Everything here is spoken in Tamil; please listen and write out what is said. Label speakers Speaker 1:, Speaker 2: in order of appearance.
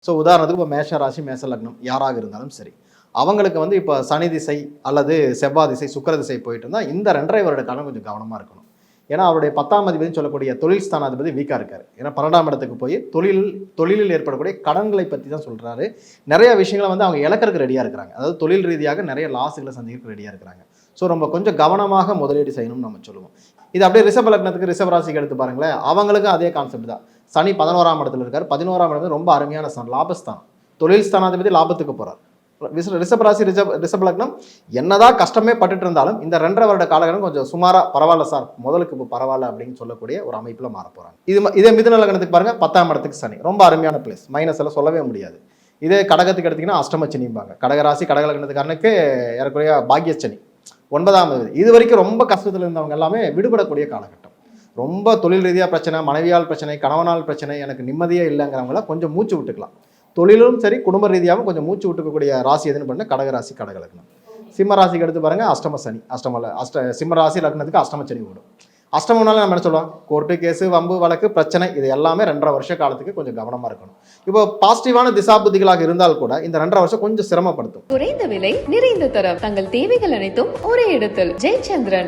Speaker 1: ஸோ உதாரணத்துக்கு இப்போ மேஷ ராசி மேஷ லக்னம் யாராக இருந்தாலும் சரி, அவங்களுக்கு வந்து இப்போ சனி திசை அல்லது செவ்வாய் திசை சுக்கிர திசை போயிட்டு இருந்தால் இந்த 2.5 வருட காலம் கொஞ்சம் கவனமாக இருக்கணும். ஏன்னா அவருடைய 10ஆம் அதிபதி சொல்லக்கூடிய தொழில் ஸ்தானாதிபதி வீக்காக இருக்காரு. ஏன்னா 12ஆம் இடத்துக்கு போய் தொழிலில் ஏற்படக்கூடிய கடன்களை பற்றி தான் சொல்கிறாரு. நிறைய விஷயங்களை வந்து அவங்க இழக்கிறதுக்கு ரெடியாக இருக்கிறாங்க. அதாவது தொழில் ரீதியாக நிறைய லாஸுகளை சந்திக்கிறதுக்கு ரெடியாக இருக்கிறாங்க. ஸோ ரொம்ப கொஞ்சம் கவனமாக முதலீடு செய்யணும்னு நம்ம சொல்லுவோம். இது அப்படியே ரிஷப லக்னத்துக்கு ரிஷப ராசிக்கு எடுத்து பாருங்களேன், அவங்களுக்கும் அதே கான்செப்ட் தான். சனி 11ஆம் இடத்துல இருக்கார். 11ஆம் இடம் ரொம்ப அருமையான ஸ்தானம், லாபஸ்தானம். தொழில் ஸ்தானாதிபதி லாபத்துக்கு போறார். ரிஷப ராசி ரிஷப லக்னம் என்னதான் கஷ்டமே பட்டுட்டு இருந்தாலும் இந்த 2.5 வருட காலகட்டம் கொஞ்சம் சுமாரா பரவாயில்ல சார், முதலுக்கு இப்போ பரவாயில்ல அப்படின்னு சொல்லக்கூடிய ஒரு அமைப்புல மாற போறாங்க. இதே மிதுன லக்னத்துக்கு பாருங்க, 10ஆம் இடத்துக்கு சனி ரொம்ப அருமையான பிளேஸ், மைனஸ் எல்லாம் சொல்லவே முடியாது. இதே கடகத்துக்கு எடுத்தீங்கன்னா அஷ்டமச்சனிம்பாங்க. கடகராசி கடக லக்னத்துக்காரனுக்கு ஏறக்குறைய பாக்கியச்சனி 9ஆம் தேதி. இது வரைக்கும் ரொம்ப கஷ்டத்தில் இருந்தவங்க எல்லாமே விடுபடக்கூடிய காலகட்டம். ரொம்ப தொழில் ரீதியாக பிரச்சனை, மனைவியால் பிரச்சனை, கணவனால் பிரச்சனை, எனக்கு நிம்மதியே இல்லைங்கிறவங்கள கொஞ்சம் மூச்சு விட்டுக்கலாம். தொழிலும் சரி குடும்ப ரீதியாகவும் கொஞ்சம் மூச்சு விட்டுக்கக்கூடிய ராசி எதுன்னு பண்ண கடகராசி கடக லக்னம். சிம்ம ராசிக்கு எடுத்து பாருங்க, அஷ்டம சனி. சிம்ம ராசி லக்னத்துக்கு அஷ்டம சனி ஓடும். அஷ்டமம்னால நம்ம என்ன சொல்லுவோம், கோர்ட்டு கேஸு வம்பு வழக்கு பிரச்சனை, இது எல்லாமே 2.5 வருஷ காலத்துக்கு கொஞ்சம் கவனமா இருக்கணும். இப்போ பாசிட்டிவான திசாபுத்திகளாக இருந்தால் கூட இந்த 2.5 வருஷம் கொஞ்சம் சிரமப்படுத்தும்.
Speaker 2: குறைந்த விலை நிறைந்த தரம், தங்கள் தேவைகள் அனைத்தும் ஒரே இடத்தில். ஜெயச்சந்திரன்.